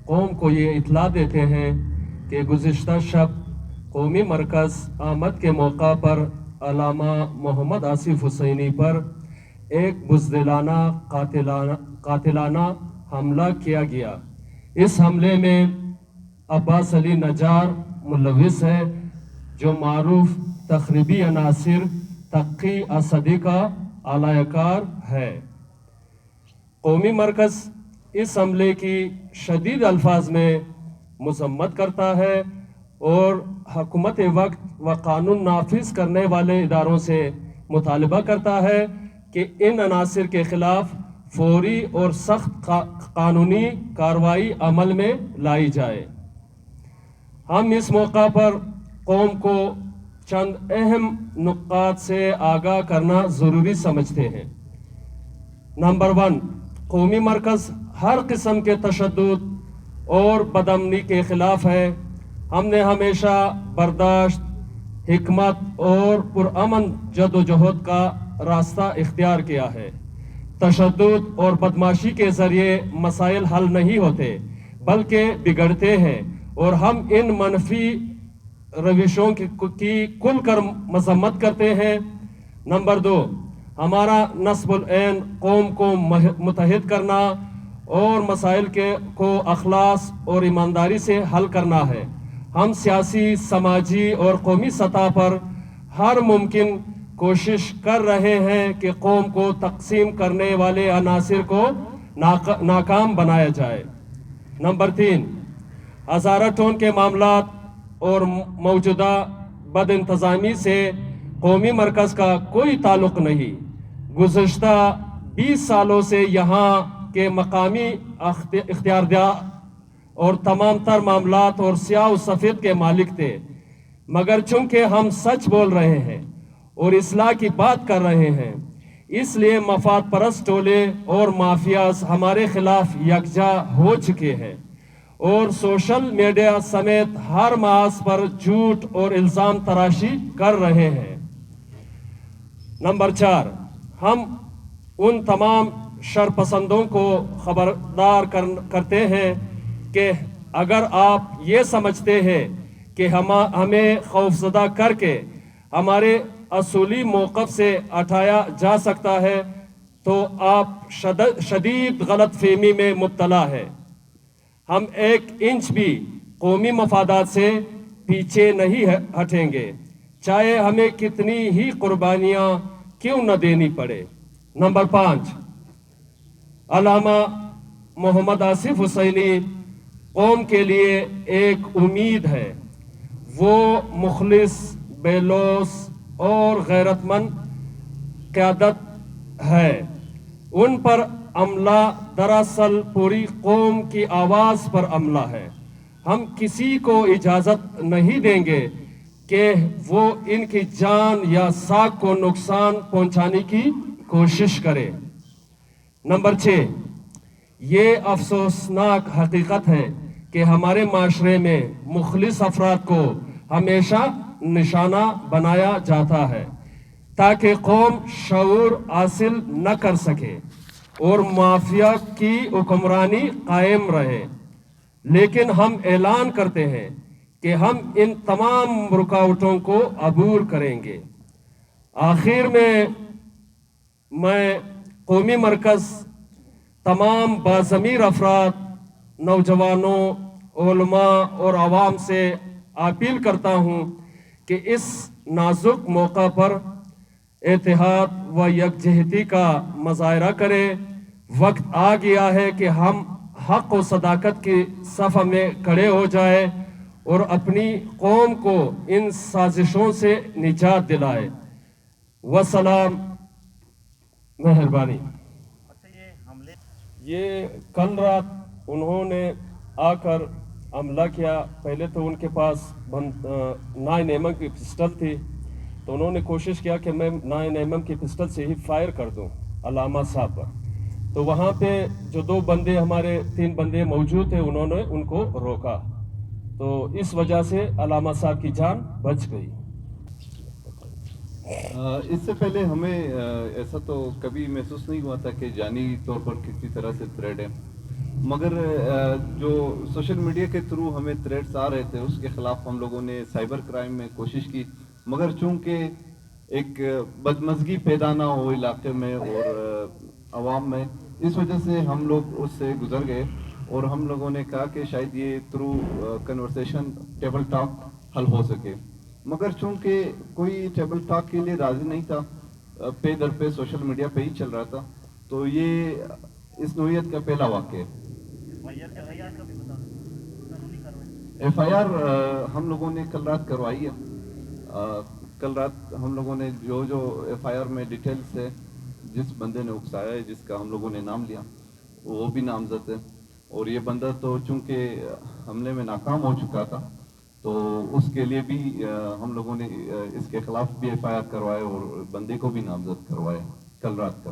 قوم کو یہ اطلاع دیتے ہیں کہ گزشتہ شب قومی مرکز آمد کے موقع پر علامہ محمد آصف حسینی پر ایک بزدلانہ قاتلانہ حملہ کیا گیا۔ اس حملے میں عباس علی نجار ملوث ہے، جو معروف تخریبی عناصر تقی اسدی کا اعلی کار ہے۔ قومی مرکز اس حملے کی شدید الفاظ میں مذمت کرتا ہے اور حکومت وقت و قانون نافذ کرنے والے اداروں سے مطالبہ کرتا ہے کہ ان عناصر کے خلاف فوری اور سخت قانونی کارروائی عمل میں لائی جائے۔ ہم اس موقع پر قوم کو چند اہم نکات سے آگاہ کرنا ضروری سمجھتے ہیں۔ نمبر 1، قومی مرکز ہر قسم کے تشدد اور بدامنی کے خلاف ہے۔ ہم نے ہمیشہ برداشت، حکمت اور پرامن جد و جہد کا راستہ اختیار کیا ہے۔ تشدد اور بدمعاشی کے ذریعے مسائل حل نہیں ہوتے بلکہ بگڑتے ہیں، اور ہم ان منفی روشوں کی کھل کر مذمت کرتے ہیں۔ نمبر 2، ہمارا نصب العین قوم کو متحد کرنا اور مسائل کو اخلاص اور ایمانداری سے حل کرنا ہے۔ ہم سیاسی، سماجی اور قومی سطح پر ہر ممکن کوشش کر رہے ہیں کہ قوم کو تقسیم کرنے والے عناصر کو ناکام بنایا جائے۔ نمبر 3، ہزارہ ٹون کے معاملات اور موجودہ بد انتظامی سے قومی مرکز کا کوئی تعلق نہیں۔ گزشتہ 20 سالوں سے یہاں کے مقامی اختیاردار اور تمام تر معاملات اور سیاہ و سفید کے مالک تھے، مگر چونکہ ہم سچ بول رہے ہیں اور اصلاح کی بات کر رہے ہیں، اس لیے مفاد پرست ٹولے اور مافیاز ہمارے خلاف یکجا ہو چکے ہیں اور سوشل میڈیا سمیت ہر محاذ پر جھوٹ اور الزام تراشی کر رہے ہیں۔ نمبر 4، ہم ان تمام شرپسندوں کو خبردار کرتے ہیں کہ اگر آپ یہ سمجھتے ہیں کہ ہمیں خوفزدہ کر کے ہمارے اصولی موقف سے ہٹایا جا سکتا ہے تو آپ شدید غلط فہمی میں مبتلا ہے۔ ہم 1 انچ بھی قومی مفادات سے پیچھے نہیں ہٹیں گے، چاہے ہمیں کتنی ہی قربانیاں کیوں نہ دینی پڑے۔ نمبر 5، علامہ محمد آصف حسینی قوم کے لیے ایک امید ہے۔ وہ مخلص، بے لوث اور غیرت مند قیادت ہے۔ ان پر عملہ دراصل پوری قوم کی آواز پر عملہ ہے۔ ہم کسی کو اجازت نہیں دیں گے کہ وہ ان کی جان یا ساکھ کو نقصان پہنچانے کی کوشش کرے۔ نمبر 6، یہ افسوسناک حقیقت ہے کہ ہمارے معاشرے میں مخلص افراد کو ہمیشہ نشانہ بنایا جاتا ہے تاکہ قوم شعور حاصل نہ کر سکے اور مافیا کی حکمرانی قائم رہے۔ لیکن ہم اعلان کرتے ہیں کہ ہم ان تمام رکاوٹوں کو عبور کریں گے۔ آخر میں قومی مرکز تمام باضمیر افراد، نوجوانوں، علماء اور عوام سے اپیل کرتا ہوں کہ اس نازک موقع پر اتحاد و یکجہتی کا مظاہرہ کرے۔ وقت آ گیا ہے کہ ہم حق و صداقت کی صف میں کھڑے ہو جائے اور اپنی قوم کو ان سازشوں سے نجات دلائے۔ وسلام، مہربانی۔ یہ کل رات انہوں نے آ کر حملہ کیا۔ پہلے تو ان کے پاس 9mm کی پسٹل تھی، تو انہوں نے کوشش کیا کہ میں 9mm کی پسٹل سے ہی فائر کر دوں علامہ صاحب پر۔ تو وہاں پہ جو 2 بندے ہمارے 3 بندے موجود تھے، انہوں نے ان کو روکا، تو اس وجہ سے علامہ صاحب کی جان بچ گئی۔ اس سے پہلے ہمیں ایسا تو کبھی محسوس نہیں ہوا تھا کہ جانی طور پر کسی طرح سے تھریٹ ہے، مگر جو سوشل میڈیا کے تھرو ہمیں تھریٹس آ رہے تھے اس کے خلاف ہم لوگوں نے سائبر کرائم میں کوشش کی، مگر چونکہ ایک بدمزگی پیدا نہ ہو علاقے میں اور عوام میں، اس وجہ سے ہم لوگ اس سے گزر گئے اور ہم لوگوں نے کہا کہ شاید یہ تھرو کنورسیشن ٹیبل ٹاک حل ہو سکے، مگر چونکہ کوئی ٹیبل ٹاک کے لیے راضی نہیں تھا، پے در پہ سوشل میڈیا پہ ہی چل رہا تھا، تو یہ اس نوعیت کا پہلا واقعہ ہے۔ ایف آئی آر ہم لوگوں نے کل رات کروائی ہے۔ کل رات ہم لوگوں نے جو ایف آئی آر میں ڈیٹیلز ہے، جس بندے نے اکسایا ہے، جس کا ہم لوگوں نے نام لیا، وہ بھی نامزد ہے، اور یہ بندہ تو چونکہ حملے میں ناکام ہو چکا تھا، تو اس کے لیے بھی ہم لوگوں نے اس کے خلاف بھی ایف آئی آر کروائے اور بندے کو بھی نامزد کروایا کل رات کا۔